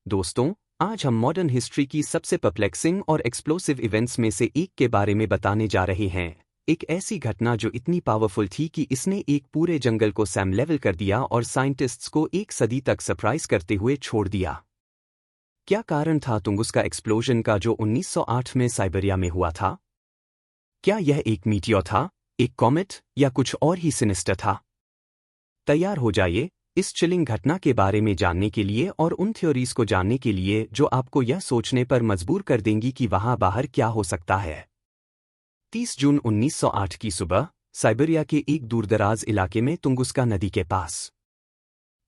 दोस्तों, आज हम मॉडर्न हिस्ट्री की सबसे परप्लेक्सिंग और एक्सप्लोसिव इवेंट्स में से एक के बारे में बताने जा रहे हैं। एक ऐसी घटना जो इतनी पावरफुल थी कि इसने एक पूरे जंगल को सैम लेवल कर दिया और साइंटिस्ट्स को एक सदी तक सरप्राइज करते हुए छोड़ दिया। क्या कारण था तुंगुस्का एक्सप्लोजन का जो 1908 में साइबेरिया में हुआ था? क्या यह एक मीटियोर था, एक कॉमेट या कुछ और ही सिनिस्टर था? तैयार हो जाइए इस चिलिंग घटना के बारे में जानने के लिए और उन थ्योरीज को जानने के लिए जो आपको यह सोचने पर मजबूर कर देंगी कि वहां बाहर क्या हो सकता है। 30 जून 1908 की सुबह साइबेरिया के एक दूरदराज इलाके में तुंगुस्का नदी के पास।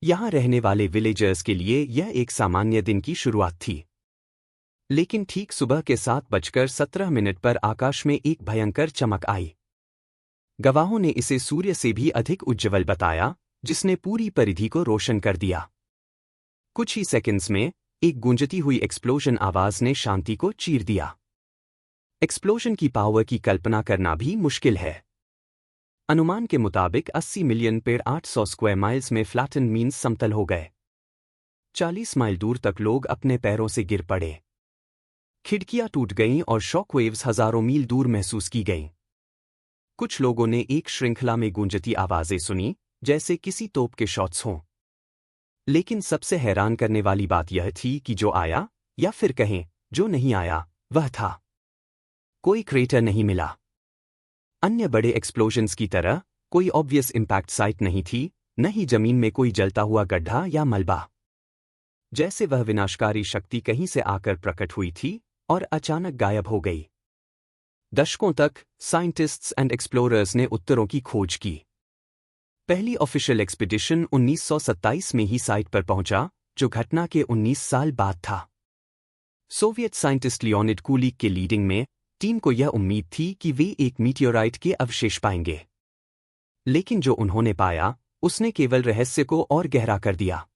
यहां रहने वाले विलेजर्स के लिए यह एक सामान्य दिन की शुरुआत थी। लेकिन ठीक सुबह के 7:17 पर आकाश में एक भयंकर चमक आई। गवाहों ने इसे सूर्य से भी अधिक उज्ज्वल बताया, जिसने पूरी परिधि को रोशन कर दिया। कुछ ही सेकंड्स में एक गूंजती हुई एक्सप्लोजन आवाज ने शांति को चीर दिया। एक्सप्लोजन की पावर की कल्पना करना भी मुश्किल है। अनुमान के मुताबिक 80 मिलियन पेड़ 800 स्क्वायर माइल्स में फ्लैटन मीन्स समतल हो गए। 40 माइल दूर तक लोग अपने पैरों से गिर पड़े। खिड़कियां टूट गईं और शॉकवेव्स हजारों मील दूर महसूस की गईं। कुछ लोगों ने एक श्रृंखला में गूंजती आवाजें सुनी, जैसे किसी तोप के शॉट्स हों। लेकिन सबसे हैरान करने वाली बात यह थी कि जो आया, या फिर कहें जो नहीं आया, वह था कोई क्रेटर नहीं मिला। अन्य बड़े एक्सप्लोजन्स की तरह कोई ऑब्वियस इम्पैक्ट साइट नहीं थी, न ही जमीन में कोई जलता हुआ गड्ढा या मलबा। जैसे वह विनाशकारी शक्ति कहीं से आकर प्रकट हुई थी और अचानक गायब हो गई। दशकों तक साइंटिस्ट्स एंड एक्सप्लोरर्स ने उत्तरों की खोज की। पहली ऑफिशियल एक्सपीडिशन 1927 में ही साइट पर पहुंचा, जो घटना के 19 साल बाद था। सोवियत साइंटिस्ट लियोनिड कुलिक के लीडिंग में टीम को यह उम्मीद थी कि वे एक मीटियोराइट के अवशेष पाएंगे। लेकिन जो उन्होंने पाया, उसने केवल रहस्य को और गहरा कर दिया।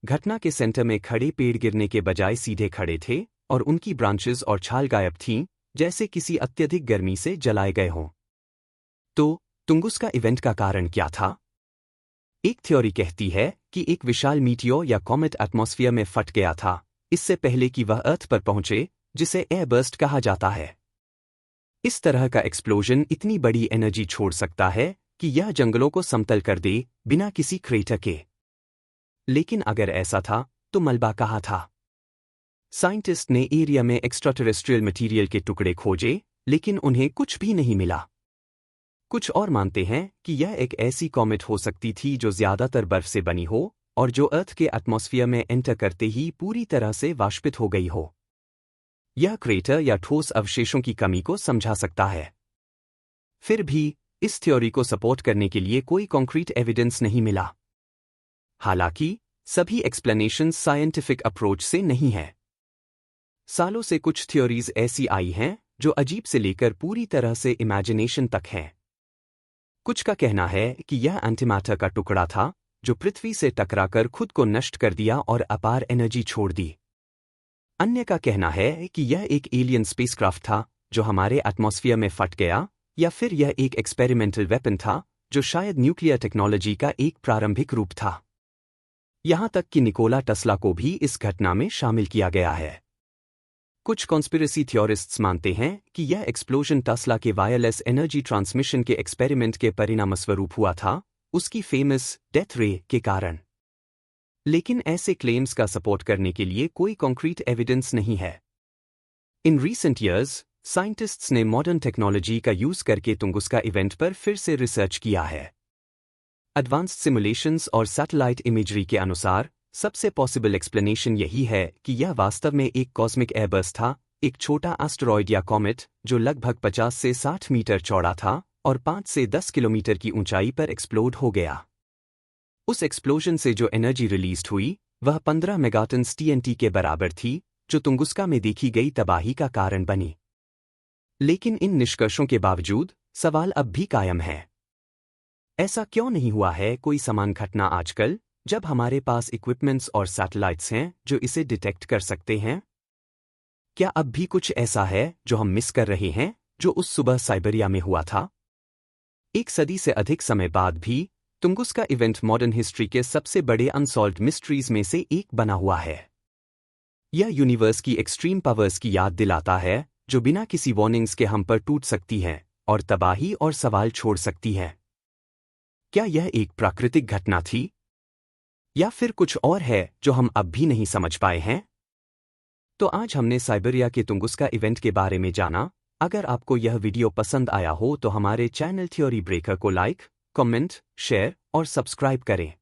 घटना के सेंटर में खड़े पेड़ गिरने के बजाय सीधे खड़े थे और उनकी ब्रांचेस और छाल गायब थीं, जैसे किसी अत्यधिक गर्मी से जलाए गए हों। तो तुंगुस्का इवेंट का कारण क्या था? एक थ्योरी कहती है कि एक विशाल मीटियोर या कॉमेट एटमॉस्फेयर में फट गया था, इससे पहले कि वह अर्थ पर पहुंचे, जिसे एयरबर्स्ट कहा जाता है। इस तरह का एक्सप्लोजन इतनी बड़ी एनर्जी छोड़ सकता है कि यह जंगलों को समतल कर दे, बिना किसी क्रेटर के। लेकिन अगर ऐसा था, तो मलबा कहाँ था? साइंटिस्ट ने एरिया में एक्स्ट्राटेरेस्ट्रियल मटीरियल के टुकड़े खोजे, लेकिन उन्हें कुछ भी नहीं मिला। कुछ और मानते हैं कि यह एक ऐसी कॉमेट हो सकती थी जो ज्यादातर बर्फ से बनी हो और जो अर्थ के एटमॉस्फेयर में एंटर करते ही पूरी तरह से वाष्पित हो गई हो। यह क्रेटर या ठोस अवशेषों की कमी को समझा सकता है। फिर भी इस थ्योरी को सपोर्ट करने के लिए कोई कॉन्क्रीट एविडेंस नहीं मिला। हालांकि सभी एक्सप्लेनेशंस साइंटिफिक अप्रोच से नहीं है। सालों से कुछ थ्योरीज ऐसी आई हैं जो अजीब से लेकर पूरी तरह से इमेजिनेशन तक हैं। कुछ का कहना है कि यह एंटीमैटर का टुकड़ा था जो पृथ्वी से टकराकर खुद को नष्ट कर दिया और अपार एनर्जी छोड़ दी। अन्य का कहना है कि यह एक एलियन स्पेसक्राफ्ट था जो हमारे एटमॉस्फेयर में फट गया, या फिर यह एक एक्सपेरिमेंटल वेपन था जो शायद न्यूक्लियर टेक्नोलॉजी का एक प्रारंभिक रूप था। यहां तक कि निकोला टेस्ला को भी इस घटना में शामिल किया गया है। कुछ कॉन्स्पिरेसी थ्योरिस्ट्स मानते हैं कि यह एक्सप्लोजन टेस्ला के वायरलेस एनर्जी ट्रांसमिशन के एक्सपेरिमेंट के परिणामस्वरूप हुआ था, उसकी फेमस डेथ रे के कारण। लेकिन ऐसे क्लेम्स का सपोर्ट करने के लिए कोई कॉन्क्रीट एविडेंस नहीं है। इन रीसेंट ईयर्स साइंटिस्ट्स ने मॉडर्न टेक्नोलॉजी का यूज करके तुंगुस्का इवेंट पर फिर से रिसर्च किया है। एडवांस्ड सिमुलेशंस और सैटेलाइट इमेजरी के अनुसार सबसे पॉसिबल एक्सप्लेनेशन यही है कि यह वास्तव में एक कॉस्मिक एयरबर्स्ट था, एक छोटा एस्टेरॉयड या कॉमेट जो लगभग 50 से 60 मीटर चौड़ा था और 5 से 10 किलोमीटर की ऊंचाई पर एक्सप्लोड हो गया। उस एक्सप्लोजन से जो एनर्जी रिलीज हुई, वह 15 मेगाटन्स TNT के बराबर थी, जो तुंगुस्का में देखी गई तबाही का कारण बनी। लेकिन इन निष्कर्षों के बावजूद सवाल अब भी कायम है। ऐसा क्यों नहीं हुआ है कोई समान घटना आजकल, जब हमारे पास इक्विपमेंट्स और सैटेलाइट्स हैं जो इसे डिटेक्ट कर सकते हैं? क्या अब भी कुछ ऐसा है जो हम मिस कर रहे हैं, जो उस सुबह साइबेरिया में हुआ था? एक सदी से अधिक समय बाद भी तुंगुस्का इवेंट मॉडर्न हिस्ट्री के सबसे बड़े अनसॉल्व्ड मिस्ट्रीज में से एक बना हुआ है। यह यूनिवर्स की एक्सट्रीम पावर्स की याद दिलाता है जो बिना किसी वार्निंग्स के हम पर टूट सकती हैं और तबाही और सवाल छोड़ सकती है। क्या यह एक प्राकृतिक घटना थी या फिर कुछ और है जो हम अब भी नहीं समझ पाए हैं? तो आज हमने साइबेरिया के तुंगुस्का इवेंट के बारे में जाना। अगर आपको यह वीडियो पसंद आया हो तो हमारे चैनल थ्योरी ब्रेकर को लाइक, कमेंट, शेयर और सब्सक्राइब करें।